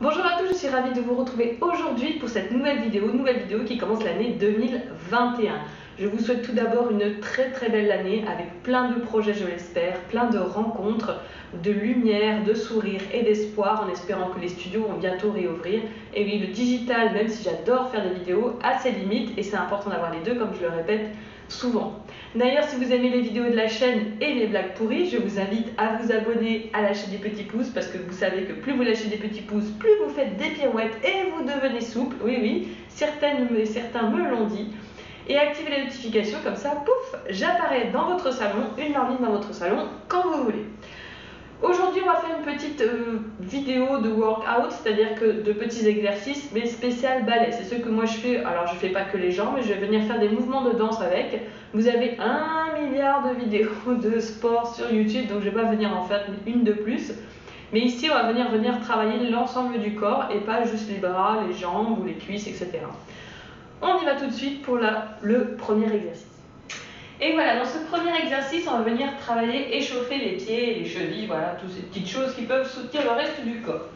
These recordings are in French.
Bonjour à tous, je suis ravie de vous retrouver aujourd'hui pour cette nouvelle vidéo qui commence l'année 2021. Je vous souhaite tout d'abord une très belle année avec plein de projets, je l'espère, plein de rencontres, de lumière, de sourires et d'espoir en espérant que les studios vont bientôt réouvrir. Et oui, le digital, même si j'adore faire des vidéos, a ses limites et c'est important d'avoir les deux comme je le répète souvent. D'ailleurs, si vous aimez les vidéos de la chaîne et les blagues pourries, je vous invite à vous abonner, à lâcher des petits pouces parce que vous savez que plus vous lâchez des petits pouces, plus vous faites des pirouettes et vous devenez souple. Oui, certains me l'ont dit. Et activez les notifications, comme ça, pouf, j'apparais dans votre salon, une en ligne dans votre salon, quand vous voulez. Aujourd'hui, on va faire une petite vidéo de workout, c'est-à-dire que de petits exercices, mais spécial ballet. C'est ce que moi je fais. Alors, je ne fais pas que les jambes, mais je vais venir faire des mouvements de danse avec. Vous avez 1 milliard de vidéos de sport sur YouTube, donc je ne vais pas venir en faire une de plus. Mais ici, on va venir travailler l'ensemble du corps et pas juste les bras, les jambes ou les cuisses, etc. On y va tout de suite pour le premier exercice. Et voilà, dans ce premier exercice, on va venir travailler, échauffer les pieds, les chevilles, voilà, toutes ces petites choses qui peuvent soutenir le reste du corps.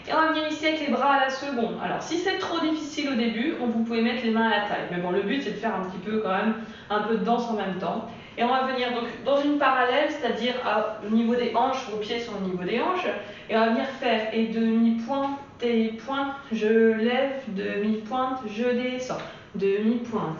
Et on va venir ici avec les bras à la seconde. Alors, si c'est trop difficile au début, vous pouvez mettre les mains à la taille. Mais bon, le but, c'est de faire un petit peu quand même, un peu de danse en même temps. Et on va venir donc dans une parallèle, c'est-à-dire au niveau des hanches, vos pieds sont au niveau des hanches. Et on va venir faire et demi-pointe, et pointe, je lève, demi-pointe, je descends, demi-pointe.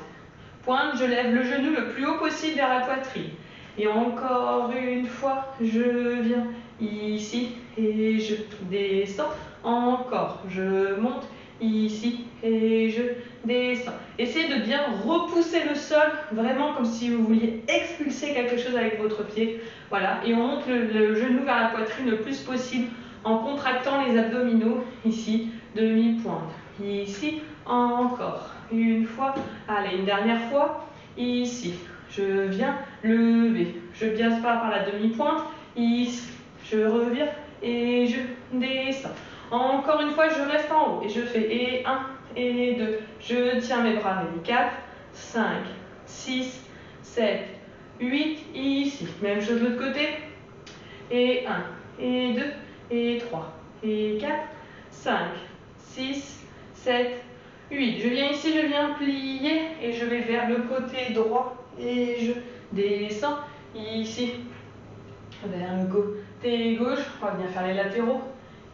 Pointe, je lève le genou le plus haut possible vers la poitrine. Et encore une fois, je viens ici et je descends. Encore, je monte ici et je descends. Essayez de bien repousser le sol, vraiment comme si vous vouliez expulser quelque chose avec votre pied. Voilà, et on monte le genou vers la poitrine le plus possible en contractant les abdominaux. Ici, demi-pointe. Ici, encore. Une fois, allez, une dernière fois, ici, je viens lever, je viens par la demi-pointe, ici, je reviens et je descends. Encore une fois, je reste en haut et je fais et 1 et 2, je tiens mes bras, et 4, 5, 6, 7, 8, ici, même chose de l'autre côté, et 1, et 2, et 3, et 4, 5, 6, 7, 8. Je viens ici, je viens plier et je vais vers le côté droit et je descends ici vers le côté gauche. On va venir faire les latéraux.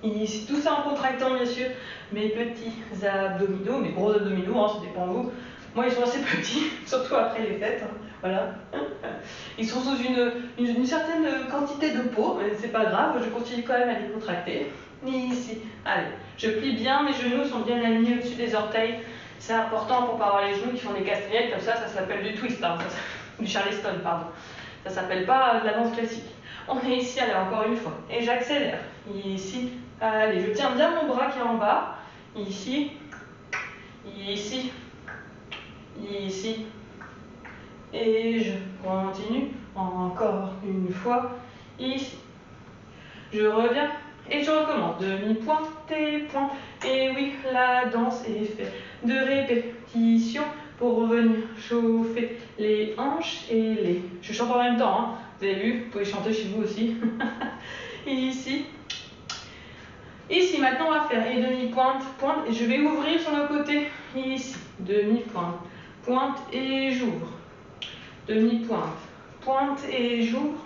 Ici, tout ça en contractant bien sûr mes petits abdominaux, mes gros abdominaux, ça dépend de vous. Moi, ils sont assez petits, surtout après les fêtes. Voilà. Ils sont sous une certaine quantité de peau, mais c'est pas grave, je continue quand même à les contracter. Ici, allez, je plie bien, mes genoux sont bien alignés au-dessus des orteils. C'est important pour pas avoir les genoux qui font des castagnettes comme ça s'appelle du twist, hein, du charleston, pardon. Ça s'appelle pas de la danse classique. On est ici, allez, encore une fois, et j'accélère. Ici, allez, je tiens bien mon bras qui est en bas. Ici, ici, ici, et je continue, encore une fois, ici. Je reviens. Et je recommence, demi-pointe et pointe. Et oui, la danse est faite de répétitions pour revenir chauffer les hanches et les... Je chante en même temps, hein. Vous avez vu, vous pouvez chanter chez vous aussi. Ici. Ici, maintenant on va faire et demi-pointe, pointe. Et je vais ouvrir sur le côté. Ici, demi-pointe, pointe et j'ouvre. Demi-pointe, pointe et j'ouvre.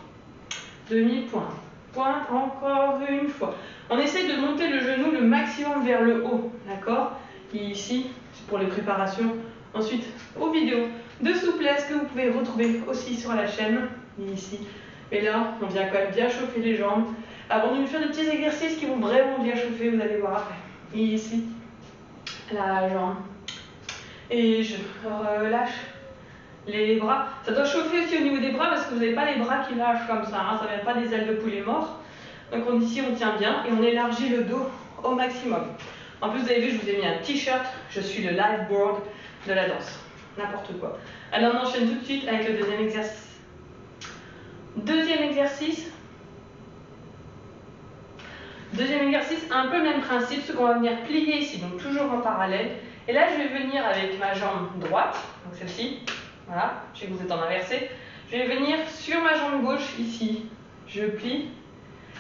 Demi-pointe. Pointe encore une fois. On essaie de monter le genou le maximum vers le haut, d'accord? Ici, c'est pour les préparations. Ensuite, aux vidéos de souplesse que vous pouvez retrouver aussi sur la chaîne, ici. Et là, on vient quand même bien chauffer les jambes. Avant de nous faire des petits exercices qui vont vraiment bien chauffer, vous allez voir après. Ici, la jambe. Et je relâche les bras. Ça doit chauffer aussi au niveau des bras parce que vous n'avez pas les bras qui lâchent comme ça, hein. Ça ne vient pas des ailes de poulet mort. Donc ici on tient bien et on élargit le dos au maximum. En plus vous avez vu, je vous ai mis un t-shirt, je suis le lifeboard de la danse. N'importe quoi. Alors on enchaîne tout de suite avec le deuxième exercice. Deuxième exercice, un peu le même principe, ce qu'on va venir plier ici, donc toujours en parallèle. Et là je vais venir avec ma jambe droite, donc celle-ci. Voilà, je sais que vous êtes en inversé. Je vais venir sur ma jambe gauche ici. Je plie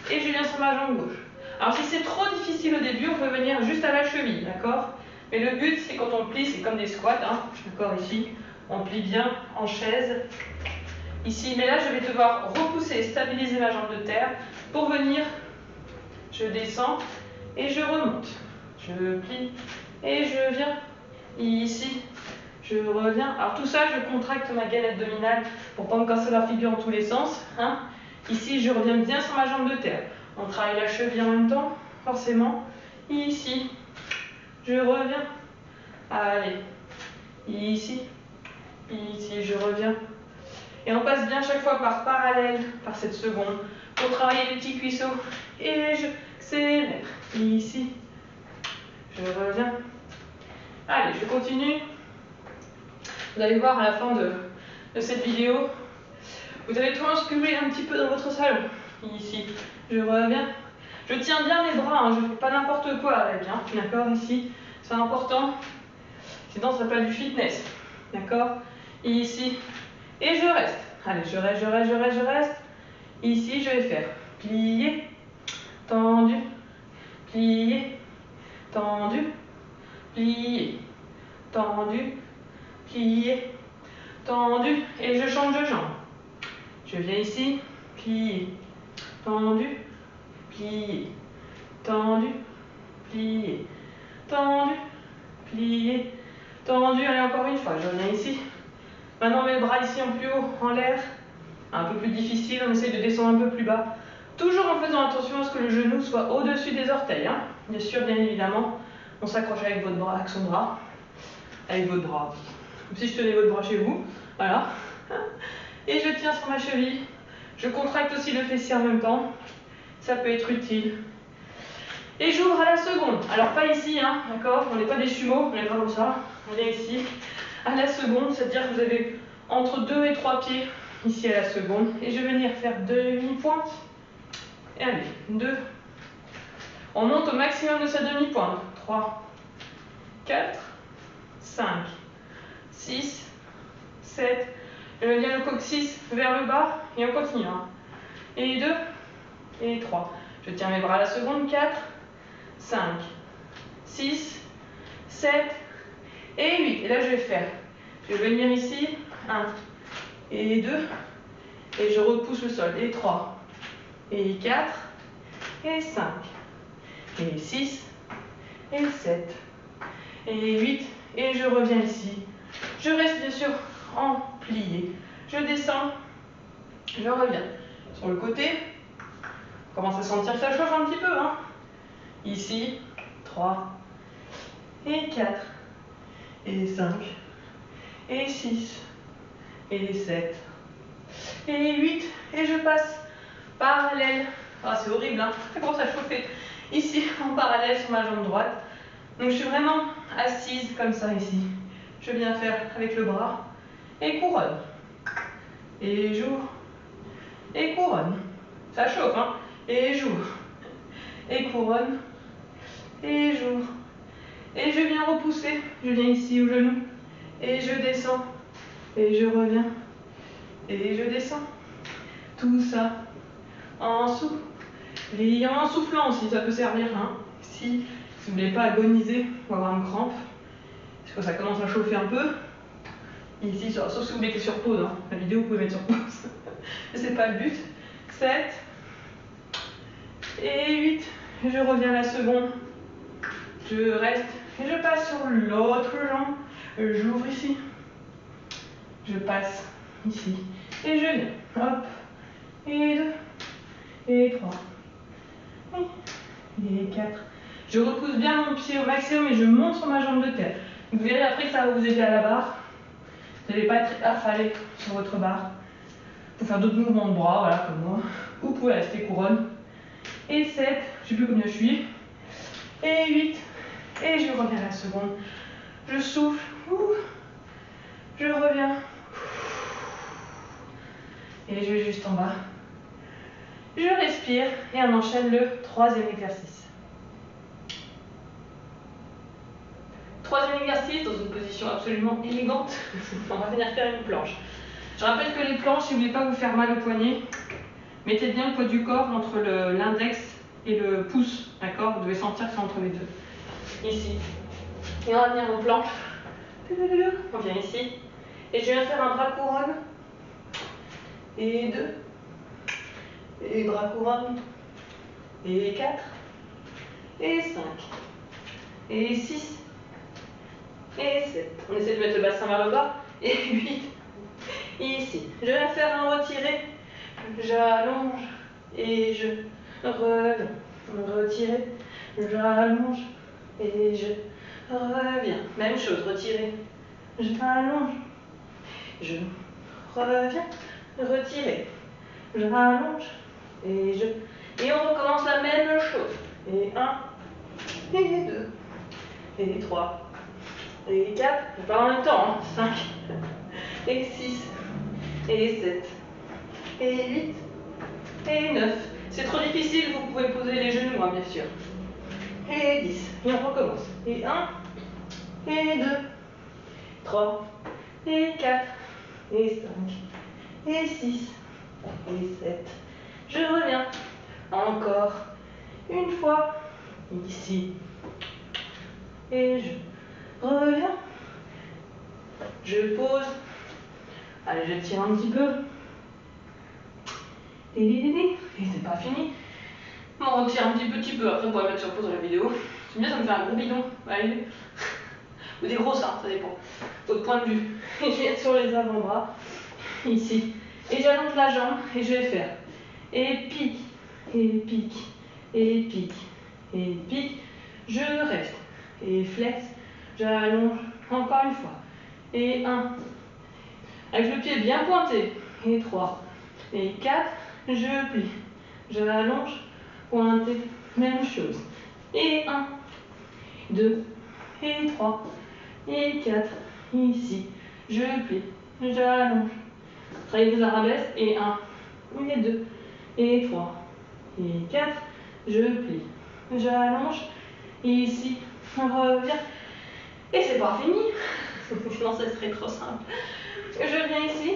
et je viens sur ma jambe gauche. Alors si c'est trop difficile au début, on peut venir juste à la cheville, d'accord? Mais le but, c'est quand on plie, c'est comme des squats, hein, d'accord, ici. On plie bien en chaise. Ici, mais là, je vais devoir repousser et stabiliser ma jambe de terre pour venir. Je descends et je remonte. Je plie et je viens. Ici, je reviens. Alors tout ça, je contracte ma gaine abdominale pour ne pas me casser la figure en tous les sens. Hein. Ici, je reviens bien sur ma jambe de terre. On travaille la cheville en même temps, forcément. Ici, je reviens. Allez. Ici, je reviens. Et on passe bien chaque fois par parallèle, par cette seconde, pour travailler les petits cuisseaux. Et je accélère. Ici, je reviens. Allez, je continue. Vous allez voir à la fin de cette vidéo, vous allez transpirer un petit peu dans votre salon. Ici, je reviens. Je tiens bien mes bras, hein, je ne fais pas n'importe quoi avec. Hein, d'accord, ici, c'est important. Sinon, ça s'appelle du fitness. D'accord? Ici, et je reste. Allez, je reste. Ici, je vais faire plier, tendu, plier, tendu, plier, tendu, plier, tendu, et je change de jambe. Je viens ici, plier, tendu, plier, tendu, plier, tendu, plier, tendu. Allez, encore une fois, je viens ici. Maintenant, on met le bras ici en plus haut, en l'air. Un peu plus difficile, on essaye de descendre un peu plus bas. Toujours en faisant attention à ce que le genou soit au-dessus des orteils. Hein. Bien sûr, bien évidemment, on s'accroche avec votre bras, avec son bras. Avec votre bras. Comme si je tenais votre bras chez vous. Voilà. Et je tiens sur ma cheville. Je contracte aussi le fessier en même temps. Ça peut être utile. Et j'ouvre à la seconde. Alors pas ici, hein, d'accord? On n'est pas des sumo, on n'est pas comme ça. On est ici à la seconde, c'est-à-dire que vous avez entre 2 et 3 pieds ici à la seconde. Et je vais venir faire demi-pointe. Et allez, 2. On monte au maximum de sa demi-pointe. 3, 4, 5, 6, 7. Je viens le coccyx vers le bas et on continue. 1, et 2, et 3. Je tiens mes bras à la seconde. 4, 5, 6, 7 et 8. Et là, je vais faire. Je vais venir ici. 1 et 2. Et je repousse le sol. Et 3, et 4, et 5, et 6, et 7, et 8. Et je reviens ici. Je reste bien sûr en plié. Je descends. Je reviens. Sur le côté. On commence à sentir que ça chauffe un petit peu. Hein. Ici. 3, et 4, et 5, et 6, et 7, et 8. Et je passe parallèle. Ah, c'est horrible, hein. Ça commence à chauffer. Ici, en parallèle sur ma jambe droite. Donc, je suis vraiment assise comme ça ici. Je viens faire avec le bras. Et couronne. Et j'ouvre. Et couronne. Ça chauffe, hein. Et j'ouvre. Et couronne. Et j'ouvre. Et je viens repousser. Je viens ici au genou. Et je descends. Et je reviens. Et je descends. Tout ça en souffle. Et en soufflant aussi, ça peut servir. Hein. Si vous ne voulez pas agoniser ou avoir une crampe, parce que ça commence à chauffer un peu. Ici, sauf si vous mettez sur pause. Hein. La vidéo, vous pouvez mettre sur pause. Mais c'est pas le but. 7 et 8. Je reviens à la seconde. Je reste et je passe sur l'autre jambe. J'ouvre ici. Je passe ici. Et je viens. Hop. Et 2. Et 3. Et 4. Je repousse bien mon pied au maximum et je monte sur ma jambe de terre. Vous verrez après que ça va vous aider à la barre. Vous n'allez pas être affalé sur votre barre. Pour faire d'autres mouvements de bras, voilà, comme moi. Ou vous pouvez rester couronne. Et 7. Je ne sais plus combien je suis. Et 8. Et je reviens à la seconde. Je souffle. Je reviens. Et je vais juste en bas. Je respire et on enchaîne le troisième exercice. Troisième exercice, dans une position absolument élégante, on va venir faire une planche. Je rappelle que les planches, si vous ne voulez pas vous faire mal au poignet, mettez bien le poids du corps entre l'index et le pouce, d'accord? Vous devez sentir que c'est entre les deux. Ici. Et on va venir en planche. On vient ici. Et je viens faire un bras couronne. Et 2. Et bras couronne. Et 4. Et 5. Et 6. Et 7. On essaie de mettre le bassin vers le bas. Et 8. Ici. Je viens faire un retiré. J'allonge. Et je reviens. Retirer. J'allonge. Et je reviens. Même chose. Retirer. J'allonge. Je reviens. Retirer. J'allonge. Et je. Et on recommence la même chose. Et 1. Et 2. Et 3. Et 4. Pas en même temps. 5. Et 6. Et 7. Et 8. Et 9. C'est trop difficile, vous pouvez poser les genoux, hein, bien sûr. Et 10. Et on recommence. Et 1. Et 2. 3. Et 4. Et 5. Et 6. Et 7. Je reviens. Encore. Une fois. Ici. Et je reviens. Je pose. Allez, je tire un petit peu. Et c'est pas fini. On retire un petit peu. Après, on pourrait mettre sur pause la vidéo. C'est bien, ça me fait un gros bidon. Allez. Ou des gros seins, ça dépend. Votre point de vue. Et je viens sur les avant-bras. Ici. Et j'allonge la jambe. Et je vais faire. Et pique. Et pique. Et pique. Et pique. Je reste. Et flex. J'allonge. Encore une fois. Et 1. Avec le pied bien pointé. Et 3. Et 4. Je plie. J'allonge. Pointé. Même chose. Et 1. 2. Et 3. Et 4. Ici. Je plie. J'allonge. Travaillez vos arabesques. Et 1. Et 2. Et 3. Et 4. Je plie. J'allonge. Ici. On revient. Et c'est pas fini. Sinon, ce serait trop simple. Je viens ici.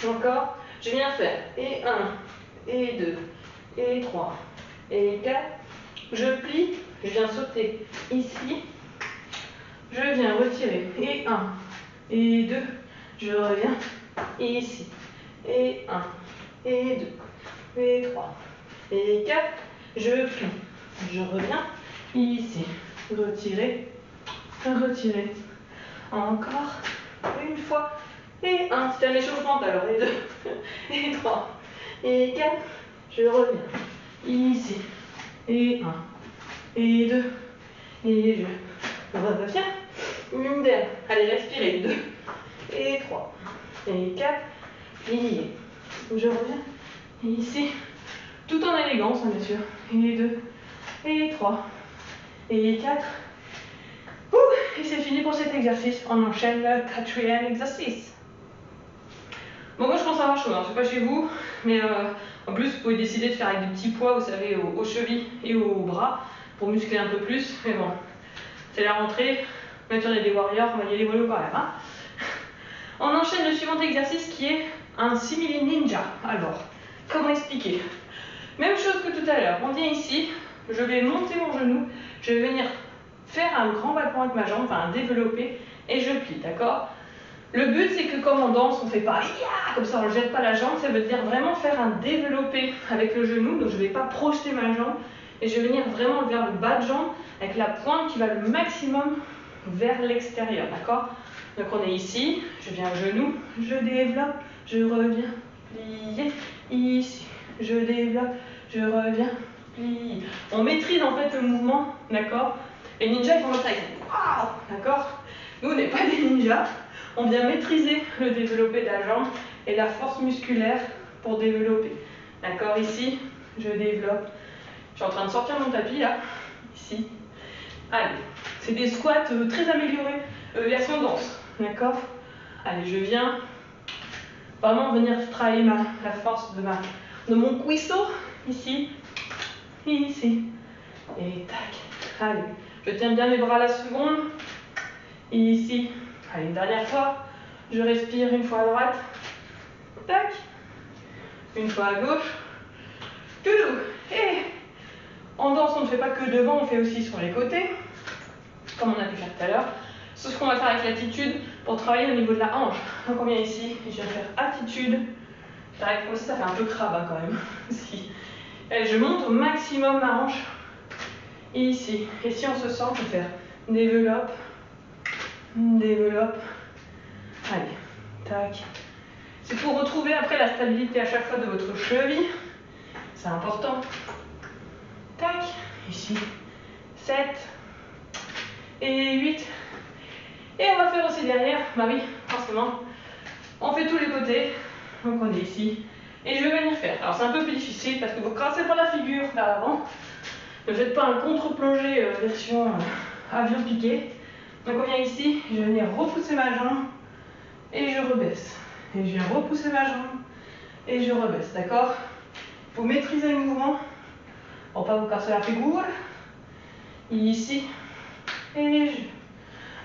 Encore. Je viens faire. Et 1. Et 2. Et 3. Et 4. Je plie. Je viens sauter ici. Je viens retirer. Et 1. Et 2. Je reviens ici. Et 1. Et 2. Et 3. Et 4. Je plie. Je reviens ici. Retirer. Retirer. Encore. Une fois. Et 1. C'était un échauffement alors. Et 2. Et 3. Et 4. Je reviens ici. Et 1. Et 2. Et je reviens. Une dernière. Allez, respirez. 2. Et 3. Et 4. Plié. Je reviens ici. Tout en élégance, bien sûr. Et 2. Et 3. Et 4. Et c'est fini pour cet exercice. On enchaîne le quatrième exercice. Bon, moi je pense avoir chaud, hein. Je sais pas chez vous, mais en plus vous pouvez décider de faire avec des petits poids, vous savez, aux chevilles et aux bras pour muscler un peu plus. Mais bon, c'est la rentrée. Maintenant on est des warriors, on va y aller mollo quand même. Hein. On enchaîne le suivant exercice qui est un simili ninja. Alors, comment expliquer? Même chose que tout à l'heure. On vient ici, je vais monter mon genou, je vais venir faire un grand battement avec ma jambe, enfin un développé, et je plie, d'accord? Le but, c'est que comme on danse, on ne fait pas comme ça, on ne jette pas la jambe, ça veut dire vraiment faire un développé avec le genou, donc je ne vais pas projeter ma jambe, et je vais venir vraiment vers le bas de jambe, avec la pointe qui va le maximum vers l'extérieur, d'accord? Donc on est ici, je viens genou, je développe, je reviens, plié, ici, je développe, je reviens, plié. On maîtrise en fait le mouvement, d'accord? Les ninjas, ils font comme ça, d'accord? Nous, on n'est pas des ninjas. On vient maîtriser le développé de la jambe et la force musculaire pour développer. D'accord, ici, je développe. Je suis en train de sortir mon tapis là, ici. Allez, c'est des squats très améliorés, version danse. D'accord? Allez, je viens vraiment venir travailler la force de mon cuisseau, ici, ici, et tac. Allez, je tiens bien mes bras la seconde, ici. Allez, une dernière fois, je respire une fois à droite, tac, une fois à gauche, toujours, et En danse, on ne fait pas que devant, on fait aussi sur les côtés, comme on a pu faire tout à l'heure. C'est ce qu'on va faire avec l'attitude pour travailler au niveau de la hanche. Donc on vient ici, et je vais faire attitude. Comme ça fait un peu crabe hein, quand même. Si. Et je monte au maximum ma hanche. Et ici. Et si on se sent, je vais faire développe, développe. Allez, tac. C'est pour retrouver après la stabilité à chaque fois de votre cheville. C'est important. Tac. Ici. 7 et 8. Et on va faire aussi derrière, bah oui, forcément, on fait tous les côtés, donc on est ici, et je vais venir faire. Alors c'est un peu plus difficile parce que vous cassez pas la figure vers l'avant, ne faites pas un contre-plongé version avion piqué. Donc on vient ici, je vais venir repousser ma jambe, et je rebaisse. Et je viens repousser ma jambe, et je rebaisse, d'accord? Il faut maîtriser le mouvement, pour pas vous casser la figure. Ici, et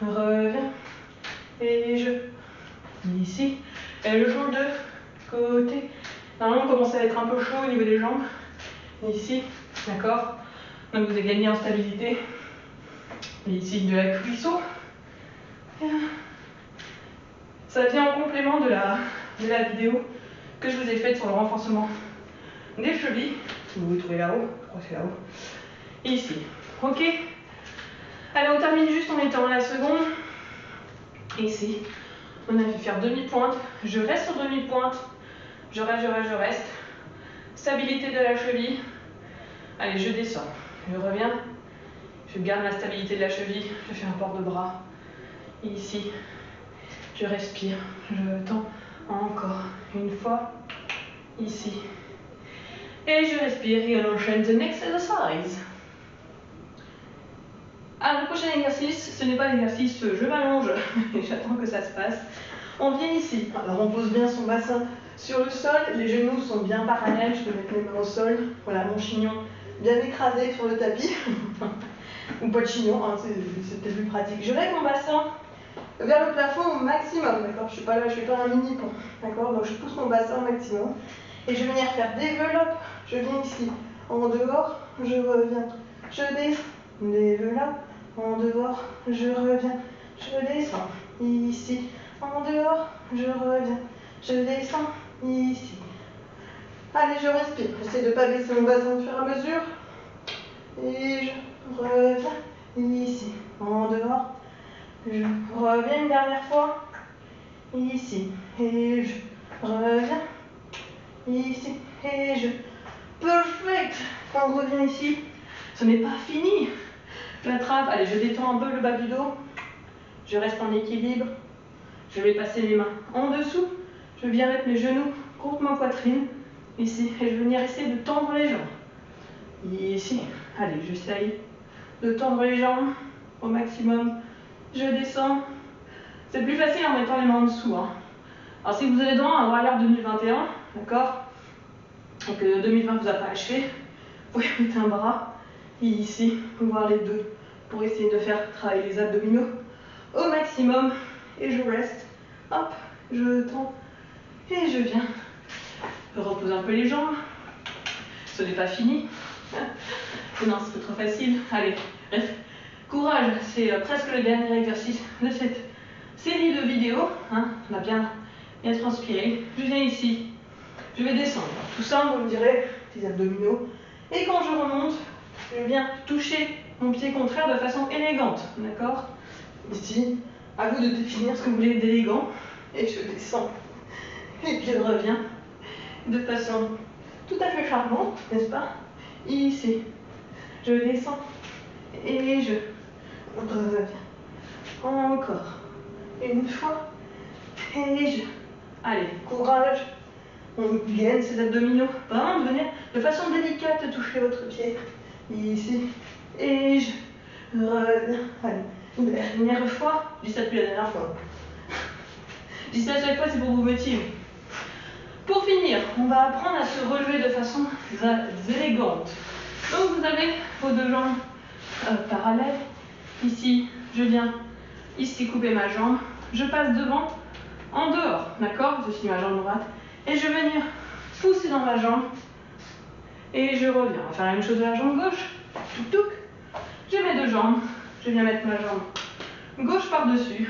je reviens, et je ici, et je change de côté. Normalement, on commence à être un peu chaud au niveau des jambes. Ici, d'accord. Donc vous avez gagné en stabilité. Et ici, de la cuisseau. Ça vient en complément de la vidéo que je vous ai faite sur le renforcement des chevilles. Vous vous trouvez là-haut, je crois que c'est là-haut. Et ici, ok. Allez, on termine juste en étant à la seconde. Ici, on a fait faire demi-pointe. Je reste sur demi-pointe. Je reste. Stabilité de la cheville. Allez, je descends. Je reviens. Je garde la stabilité de la cheville. Je fais un port de bras. Et ici, je respire. Je tends encore une fois. Ici. Et je respire et on enchaîne the next exercise. Alors, le prochain exercice, ce n'est pas l'exercice je m'allonge et j'attends que ça se passe. On vient ici. Alors, on pose bien son bassin sur le sol. Les genoux sont bien parallèles. Je peux mettre mes mains au sol. Voilà, mon chignon bien écrasé sur le tapis. Ou pas de chignon, hein, c'est peut-être plus pratique. Je lève mon bassin vers le plafond au maximum. D'accord, je ne suis pas là, je ne suis pas un mini pont. D'accord, donc je pousse mon bassin au maximum. Et je vais venir faire développe. Je viens ici. En dehors, je reviens. Je descends. Développe. En dehors, je reviens. Je descends. Ici. En dehors, je reviens. Je descends. Ici. Allez, je respire. J'essaie de ne pas baisser mon bassin au fur et à mesure. Et je reviens. Ici. En dehors. Je reviens une dernière fois. Ici. Et je reviens. Ici. Et je... Perfect. Quand on revient ici, ce n'est pas fini. J'attrape. Allez, je détends un peu le bas du dos. Je reste en équilibre. Je vais passer les mains en dessous. Je viens mettre mes genoux contre ma poitrine. Ici. Et je vais venir essayer de tendre les jambes. Ici. Allez, j'essaye de tendre les jambes au maximum. Je descends. C'est plus facile en mettant les mains en dessous. Hein. Alors, si vous avez droit à un Warrior 2021, d'accord, et que 2020 vous a pas achevé, vous pouvez mettre un bras ici, voir les deux, pour essayer de faire travailler les abdominaux au maximum. Et je reste, hop, je tends, et je viens. Je repose un peu les jambes. Ce n'est pas fini. Non, c'est trop facile. Allez, bref. Courage, c'est presque le dernier exercice de cette série de vidéos. Hein. On a bien transpiré. Je viens ici. Je vais descendre. Tout simple, vous me direz, les abdominaux. Et quand je remonte, je viens toucher mon pied contraire de façon élégante. D'accord? Ici, à vous de définir ce que vous voulez d'élégant. Et je descends. Et puis je reviens de façon tout à fait charmante, n'est-ce pas? Ici. Je descends. Et je reviens. Encore. Une fois. Et je... Allez, courage. On gaine ses abdominaux. Vraiment de venir de façon délicate toucher votre pied. Ici. Et je reviens. Allez, une dernière fois. Je dis ça depuis la dernière fois. Je dis ça à chaque fois, c'est pour vous motiver. Pour finir, on va apprendre à se relever de façon élégante. Donc vous avez vos deux jambes parallèles. Ici, je viens ici couper ma jambe. Je passe devant, en dehors, d'accord? Je suis ma jambe droite. Et je vais venir pousser dans ma jambe. Et je reviens. On va faire la même chose de la jambe gauche. Touc touc. J'ai mes deux jambes. Je viens mettre ma jambe gauche par-dessus.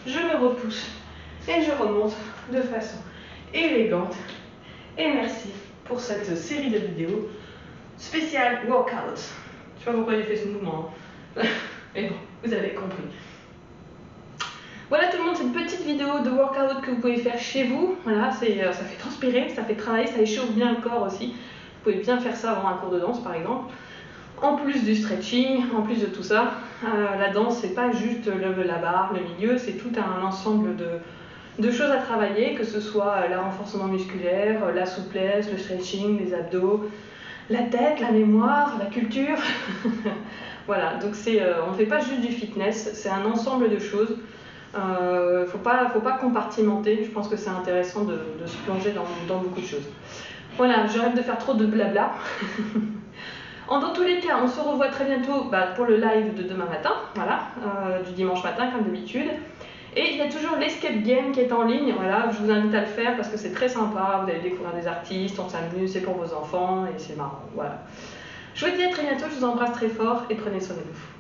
Je me repousse et je remonte de façon élégante. Et merci pour cette série de vidéos spéciale workout. Je sais pas pourquoi j'ai fait ce mouvement, hein. Mais bon, vous avez compris. Voilà tout le monde, cette petite vidéo de workout que vous pouvez faire chez vous. Voilà, ça fait transpirer, ça fait travailler, ça échauffe bien le corps aussi. Vous pouvez bien faire ça avant un cours de danse par exemple. En plus du stretching, en plus de tout ça, la danse c'est pas juste la barre, le milieu, c'est tout un ensemble de choses à travailler, que ce soit le renforcement musculaire, la souplesse, le stretching, les abdos, la tête, la mémoire, la culture. Voilà, donc on ne fait pas juste du fitness, c'est un ensemble de choses. Faut pas compartimenter, je pense que c'est intéressant de se plonger dans beaucoup de choses. Voilà, j'arrête de faire trop de blabla. Dans tous les cas, on se revoit très bientôt pour le live de demain matin, voilà, du dimanche matin comme d'habitude. Et il y a toujours l'escape game qui est en ligne, voilà, je vous invite à le faire parce que c'est très sympa, vous allez découvrir des artistes, on s'amuse, c'est pour vos enfants et c'est marrant, voilà. Je vous dis à très bientôt, je vous embrasse très fort et prenez soin de vous.